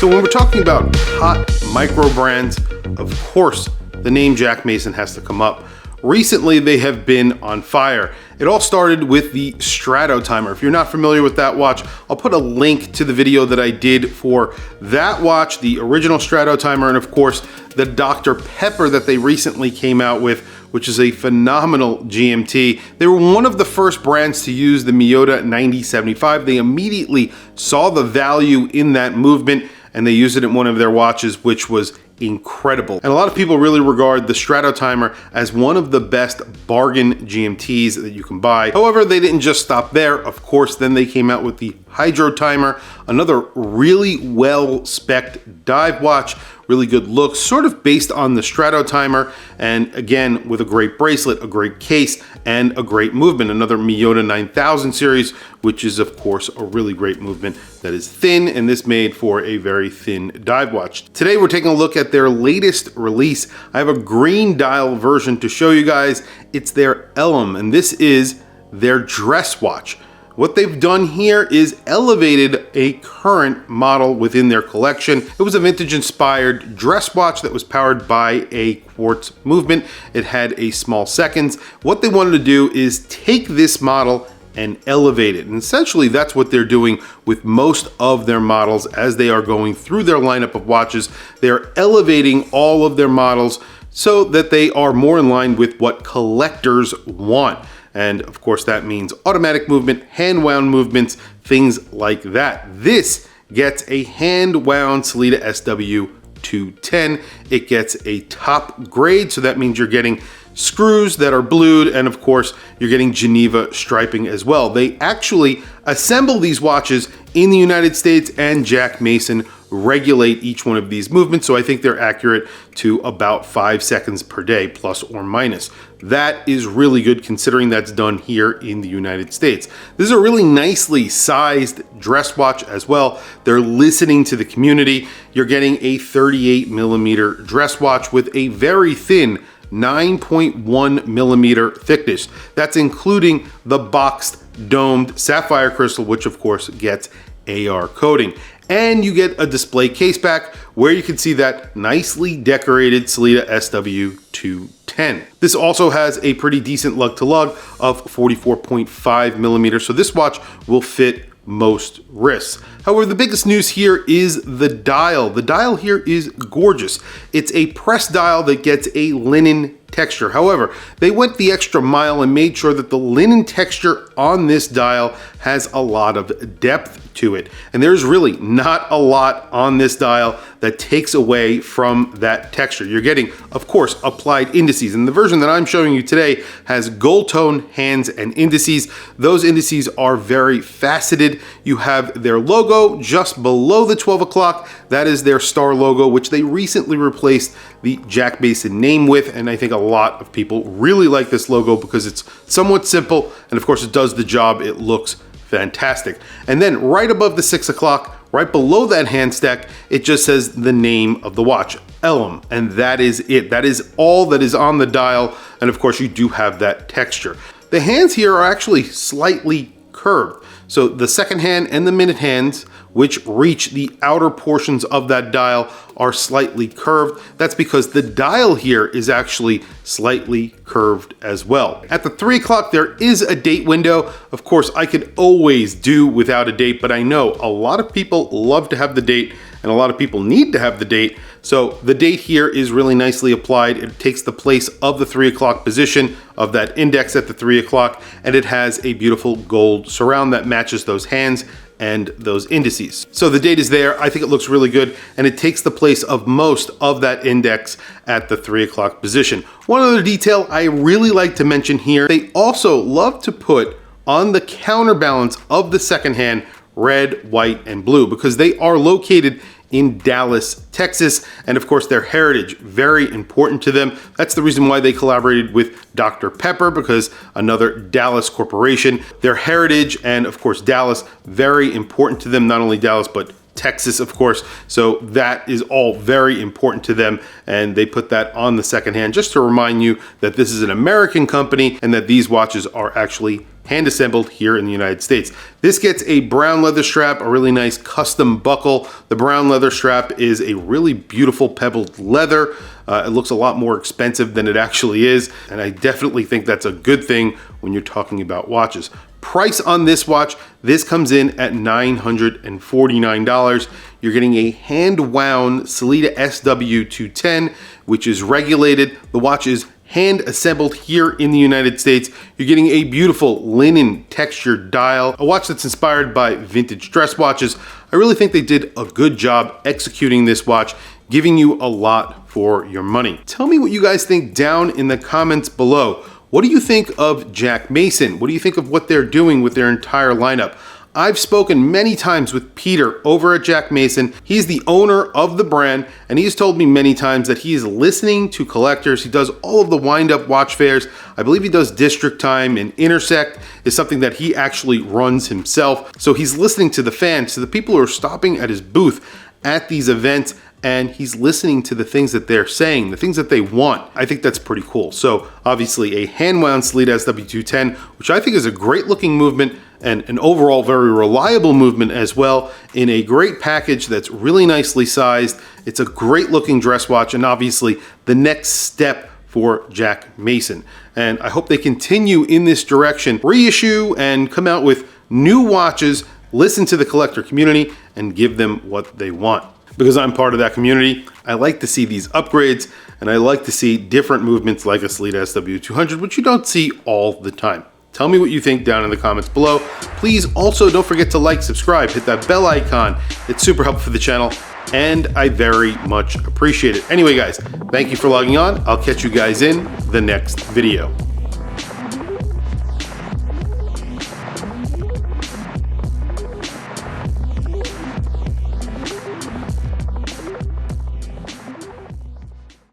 So when we're talking about hot micro brands, of course, the name Jack Mason has to come up. Recently, they have been on fire. It all started with the strat-o-timer. If you're not familiar with that watch, I'll put a link to the video that I did for that watch, the original strat-o-timer, and of course, the Dr. Pepper that they recently came out with, which is a phenomenal GMT. They were one of the first brands to use the Miyota 9075. They immediately saw the value in that movement, and they used it in one of their watches, which was incredible. And a lot of people really regard the strat-o-timer as one of the best bargain GMTs that you can buy. However, they didn't just stop there. Of course, then they came out with the hydro timer, another really well-spec'd dive watch, really good look, sort of based on the strat-o-timer, and again, with a great bracelet, a great case, and a great movement. Another Miyota 9000 series, which is of course a really great movement that is thin, and this made for a very thin dive watch. Today we're taking a look at their latest release. I have a green dial version to show you guys. It's their Ellum, and this is their dress watch. What they've done here is elevated a current model within their collection. It was a vintage inspired dress watch that was powered by a quartz movement. It had a small seconds. What they wanted to do is take this model and elevate it. And essentially that's what they're doing with most of their models as they are going through their lineup of watches. They're elevating all of their models so that they are more in line with what collectors want. And of course that means automatic movement, hand wound movements, things like that. This gets a hand wound Sellita SW210. It gets a top grade, so that means you're getting screws that are blued, and of course you're getting Geneva striping as well. They actually assemble these watches in the United States, and Jack Mason regulate each one of these movements, so I think they're accurate to about 5 seconds per day, plus or minus. That is really good considering that's done here in the United States. This is a really nicely sized dress watch as well. They're listening to the community. You're getting a 38 millimeter dress watch with a very thin 9.1 millimeter thickness. That's including the boxed domed sapphire crystal, which of course gets AR coating. And you get a display case back where you can see that nicely decorated Sellita SW210. This also has a pretty decent lug to lug of 44.5 millimeters, so this watch will fit most wrists. However, the biggest news here is the dial. The dial here is gorgeous. It's a press dial that gets a linen texture. However, they went the extra mile and made sure that the linen texture on this dial has a lot of depth to it. And there's really not a lot on this dial that takes away from that texture. You're getting, of course, applied indices. And the version that I'm showing you today has gold tone hands and indices. Those indices are very faceted. You have their logo just below the 12 o'clock. That is their star logo, which they recently replaced the Jack Mason name with. And I think a lot of people really like this logo because it's somewhat simple. And of course it does the job. It looks fantastic. And then right above the 6 o'clock, right below that hand stack, it just says the name of the watch, Ellum, and that is it. That is all that is on the dial. And of course you do have that texture. The hands here are actually slightly curved. So the second hand and the minute hands, which reach the outer portions of that dial, are slightly curved. That's because the dial here is actually slightly curved as well. At the 3 o'clock, there is a date window. Of course, I could always do without a date, but I know a lot of people love to have the date and a lot of people need to have the date. So the date here is really nicely applied. It takes the place of the 3 o'clock position of that index at the 3 o'clock, and it has a beautiful gold surround that matches those hands and those indices. So the date is there. I think it looks really good, and it takes the place of most of that index at the 3 o'clock position. One other detail I really like to mention here, they also love to put on the counterbalance of the second hand red, white, and blue, because they are located in Dallas, Texas, and of course their heritage, very important to them. That's the reason why they collaborated with Dr. Pepper, because another Dallas corporation. Their heritage and of course Dallas, very important to them, not only Dallas, but Texas, of course. So that is all very important to them, and they put that on the second hand just to remind you that this is an American company and that these watches are actually hand assembled here in the United States. This gets a brown leather strap, a really nice custom buckle. The brown leather strap is a really beautiful pebbled leather. It looks a lot more expensive than it actually is, and I definitely think that's a good thing when you're talking about watches. Price on this watch, this comes in at $949. You're getting a hand-wound Sellita SW210, which is regulated. The watch is hand assembled here in the United States. You're getting a beautiful linen textured dial, a watch that's inspired by vintage dress watches. I really think they did a good job executing this watch, giving you a lot for your money. Tell me what you guys think down in the comments below. What do you think of Jack Mason? What do you think of what they're doing with their entire lineup? I've spoken many times with Peter over at Jack Mason. He's the owner of the brand, and he's told me many times that he is listening to collectors. He does all of the wind-up watch fairs. I believe he does District Time, and Intersect is something that he actually runs himself. So he's listening to the fans, to the people who are stopping at his booth at these events, and he's listening to the things that they're saying, the things that they want. I think that's pretty cool. So obviously a hand-wound Sellita SW210, which I think is a great looking movement and an overall very reliable movement as well, in a great package that's really nicely sized. It's a great looking dress watch, and obviously the next step for Jack Mason. And I hope they continue in this direction, reissue and come out with new watches, listen to the collector community, and give them what they want. Because I'm part of that community, I like to see these upgrades, and I like to see different movements like a Sellita SW200, which you don't see all the time. Tell me what you think down in the comments below. Please also don't forget to like, subscribe, hit that bell icon. It's super helpful for the channel, and I very much appreciate it. Anyway, guys, thank you for logging on. I'll catch you guys in the next video.